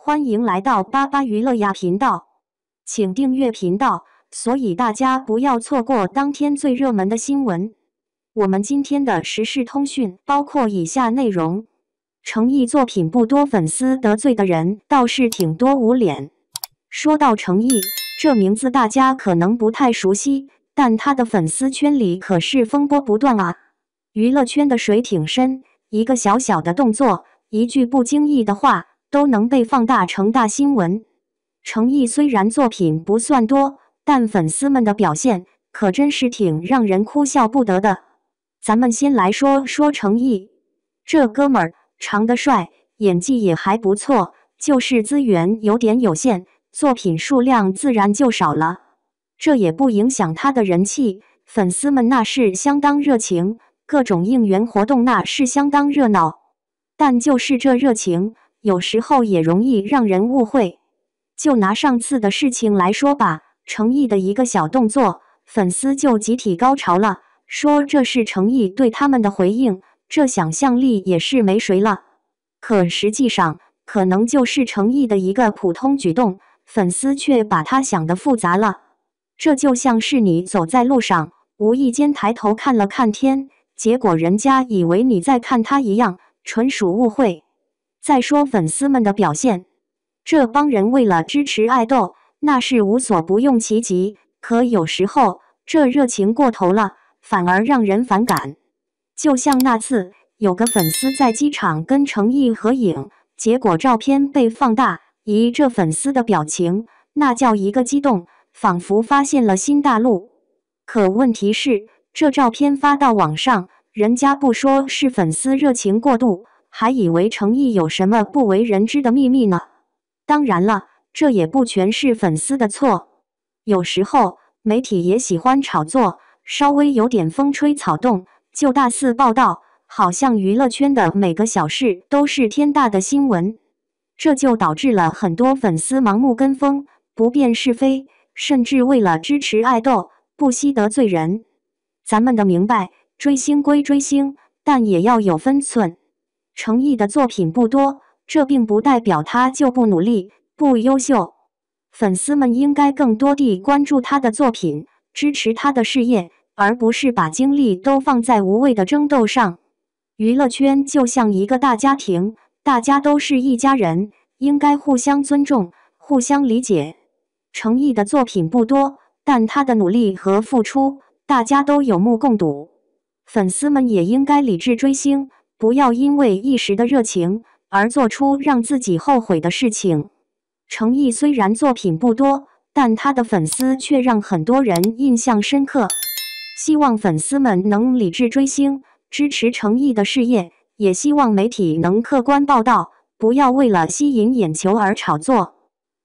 欢迎来到巴巴娱乐呀频道，请订阅频道，所以大家不要错过当天最热门的新闻。我们今天的时事通讯包括以下内容：诚意作品不多，粉丝得罪的人倒是挺多，无脸。说到诚意，这名字大家可能不太熟悉，但他的粉丝圈里可是风波不断啊。娱乐圈的水挺深，一个小小的动作，一句不经意的话，都能被放大成大新闻。诚意虽然作品不算多，但粉丝们的表现可真是挺让人哭笑不得的。咱们先来说说诚意，这哥们儿长得帅，演技也还不错，就是资源有点有限，作品数量自然就少了。这也不影响他的人气，粉丝们那是相当热情，各种应援活动那是相当热闹。但就是这热情，有时候也容易让人误会。就拿上次的事情来说吧，诚意的一个小动作，粉丝就集体高潮了，说这是诚意对他们的回应，这想象力也是没谁了。可实际上，可能就是诚意的一个普通举动，粉丝却把它想得复杂了。这就像是你走在路上，无意间抬头看了看天，结果人家以为你在看他一样，纯属误会。再说粉丝们的表现，这帮人为了支持爱豆，那是无所不用其极，可有时候这热情过头了，反而让人反感。就像那次有个粉丝在机场跟诚意合影，结果照片被放大，咦，这粉丝的表情那叫一个激动，仿佛发现了新大陆。可问题是，这照片发到网上，人家不说是粉丝热情过度，还以为诚意有什么不为人知的秘密呢。当然了，这也不全是粉丝的错，有时候媒体也喜欢炒作，稍微有点风吹草动就大肆报道，好像娱乐圈的每个小事都是天大的新闻。这就导致了很多粉丝盲目跟风，不辨是非，甚至为了支持爱豆，不惜得罪人。咱们得明白，追星归追星，但也要有分寸。诚意的作品不多，这并不代表他就不努力、不优秀。粉丝们应该更多地关注他的作品，支持他的事业，而不是把精力都放在无谓的争斗上。娱乐圈就像一个大家庭，大家都是一家人，应该互相尊重、互相理解。诚意的作品不多，但他的努力和付出，大家都有目共睹。粉丝们也应该理智追星，不要因为一时的热情而做出让自己后悔的事情。诚意虽然作品不多，但他的粉丝却让很多人印象深刻。希望粉丝们能理智追星，支持诚意的事业，也希望媒体能客观报道，不要为了吸引眼球而炒作。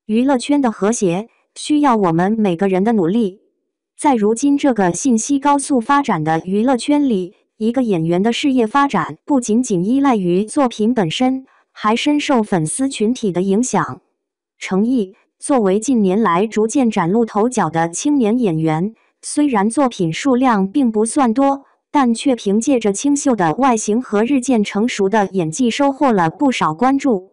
娱乐圈的和谐需要我们每个人的努力。在如今这个信息高速发展的娱乐圈里，一个演员的事业发展不仅仅依赖于作品本身，还深受粉丝群体的影响。诚意作为近年来逐渐崭露头角的青年演员，虽然作品数量并不算多，但却凭借着清秀的外形和日渐成熟的演技收获了不少关注。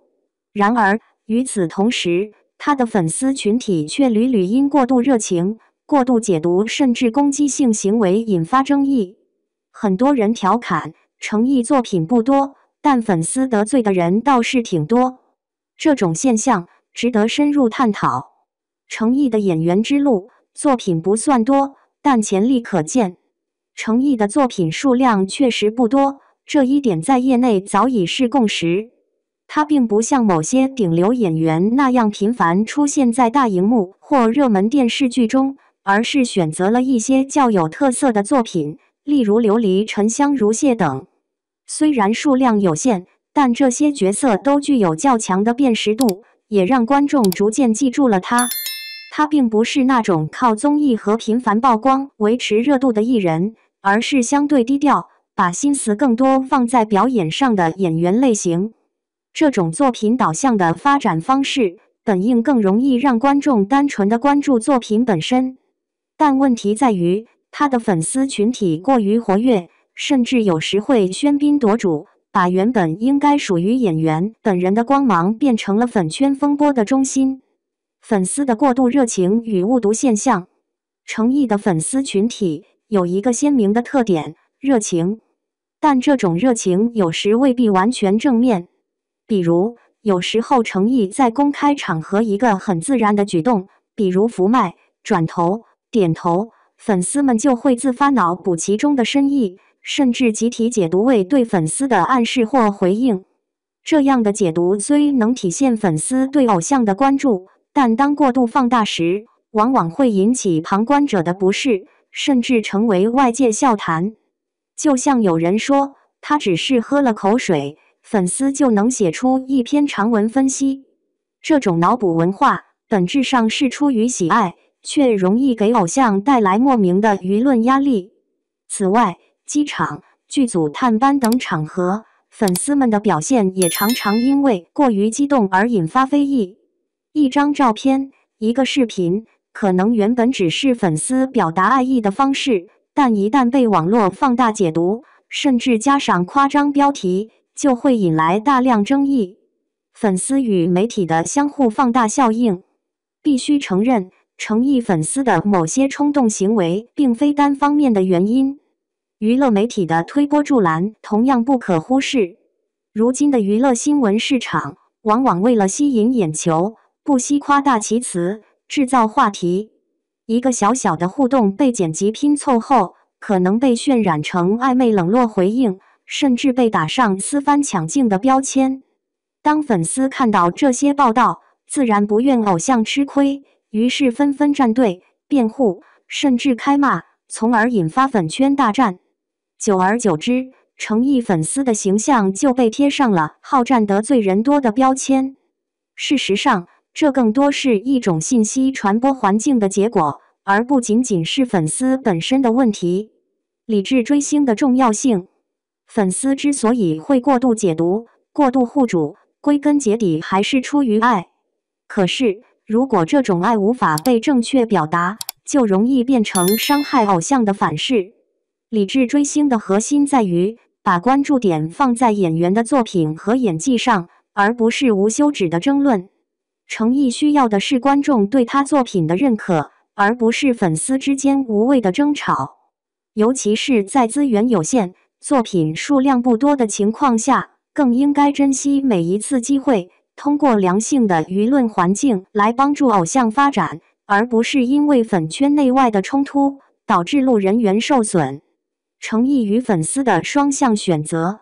然而，与此同时，他的粉丝群体却屡屡因过度热情、过度解读甚至攻击性行为引发争议。很多人调侃，诚意作品不多，但粉丝得罪的人倒是挺多。这种现象值得深入探讨。诚意的演员之路，作品不算多，但潜力可见。诚意的作品数量确实不多，这一点在业内早已是共识。他并不像某些顶流演员那样频繁出现在大荧幕或热门电视剧中，而是选择了一些较有特色的作品，例如琉璃沉香如屑等。虽然数量有限，但这些角色都具有较强的辨识度，也让观众逐渐记住了他。他并不是那种靠综艺和频繁曝光维持热度的艺人，而是相对低调，把心思更多放在表演上的演员类型。这种作品导向的发展方式，本应更容易让观众单纯地关注作品本身。但问题在于，他的粉丝群体过于活跃，甚至有时会喧宾夺主，把原本应该属于演员本人的光芒变成了粉圈风波的中心。粉丝的过度热情与误读现象。诚意的粉丝群体有一个鲜明的特点：热情。但这种热情有时未必完全正面。比如，有时候诚意在公开场合一个很自然的举动，比如扶麦、转头、点头，粉丝们就会自发脑补其中的深意，甚至集体解读为对粉丝的暗示或回应。这样的解读虽能体现粉丝对偶像的关注，但当过度放大时，往往会引起旁观者的不适，甚至成为外界笑谈。就像有人说，他只是喝了口水，粉丝就能写出一篇长文分析。这种脑补文化本质上是出于喜爱，却容易给偶像带来莫名的舆论压力。此外，机场、剧组探班等场合，粉丝们的表现也常常因为过于激动而引发非议。一张照片、一个视频，可能原本只是粉丝表达爱意的方式，但一旦被网络放大解读，甚至加上夸张标题，就会引来大量争议。粉丝与媒体的相互放大效应。必须承认，诚意粉丝的某些冲动行为并非单方面的原因。娱乐媒体的推波助澜同样不可忽视。如今的娱乐新闻市场，往往为了吸引眼球，不惜夸大其词，制造话题。一个小小的互动被剪辑拼凑后，可能被渲染成暧昧冷落回应，甚至被打上私翻抢镜的标签。当粉丝看到这些报道，自然不愿偶像吃亏，于是纷纷站队、辩护，甚至开骂，从而引发粉圈大战。久而久之，诚意粉丝的形象就被贴上了好战得罪人多的标签。事实上，这更多是一种信息传播环境的结果，而不仅仅是粉丝本身的问题。理智追星的重要性。粉丝之所以会过度解读、过度护主，归根结底还是出于爱。可是，如果这种爱无法被正确表达，就容易变成伤害偶像的反噬。理智追星的核心在于把关注点放在演员的作品和演技上，而不是无休止的争论。诚意需要的是观众对他作品的认可，而不是粉丝之间无谓的争吵。尤其是在资源有限、作品数量不多的情况下，更应该珍惜每一次机会，通过良性的舆论环境来帮助偶像发展，而不是因为粉圈内外的冲突导致路人缘受损。诚意与粉丝的双向选择。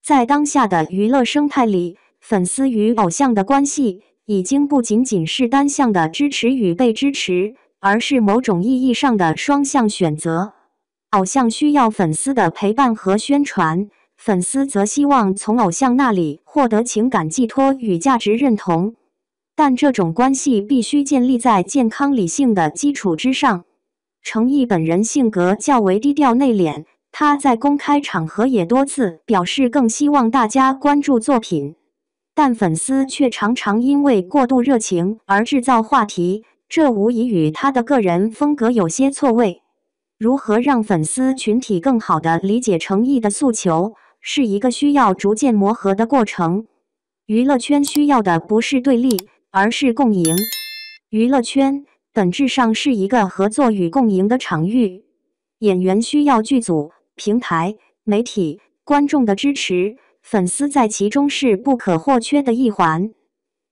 在当下的娱乐生态里，粉丝与偶像的关系已经不仅仅是单向的支持与被支持，而是某种意义上的双向选择。偶像需要粉丝的陪伴和宣传，粉丝则希望从偶像那里获得情感寄托与价值认同。但这种关系必须建立在健康理性的基础之上。诚意本人性格较为低调内敛，他在公开场合也多次表示更希望大家关注作品，但粉丝却常常因为过度热情而制造话题，这无疑与他的个人风格有些错位。如何让粉丝群体更好地理解诚意的诉求，是一个需要逐渐磨合的过程。娱乐圈需要的不是对立，而是共赢。娱乐圈本质上是一个合作与共赢的场域，演员需要剧组、平台、媒体、观众的支持，粉丝在其中是不可或缺的一环。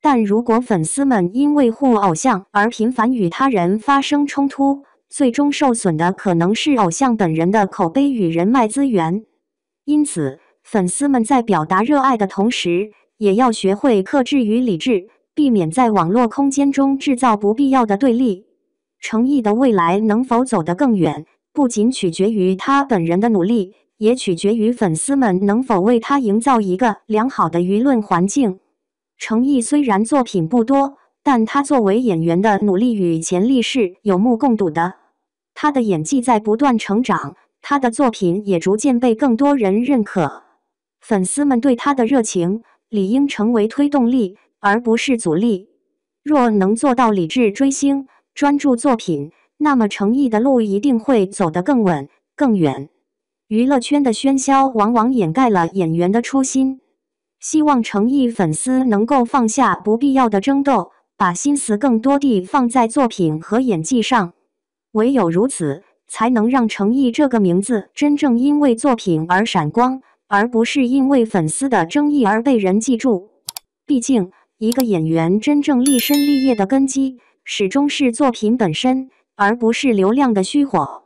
但如果粉丝们因为护偶像而频繁与他人发生冲突，最终受损的可能是偶像本人的口碑与人脉资源。因此，粉丝们在表达热爱的同时，也要学会克制与理智，避免在网络空间中制造不必要的对立。诚意的未来能否走得更远，不仅取决于他本人的努力，也取决于粉丝们能否为他营造一个良好的舆论环境。诚意虽然作品不多，但他作为演员的努力与潜力是有目共睹的。他的演技在不断成长，他的作品也逐渐被更多人认可。粉丝们对他的热情理应成为推动力，而不是阻力。若能做到理智追星，专注作品，那么诚意的路一定会走得更稳、更远。娱乐圈的喧嚣往往掩盖了演员的初心。希望诚意粉丝能够放下不必要的争斗，把心思更多地放在作品和演技上。唯有如此，才能让诚意这个名字真正因为作品而闪光，而不是因为粉丝的争议而被人记住。毕竟，一个演员真正立身立业的根基，始终是作品本身，而不是流量的虚火。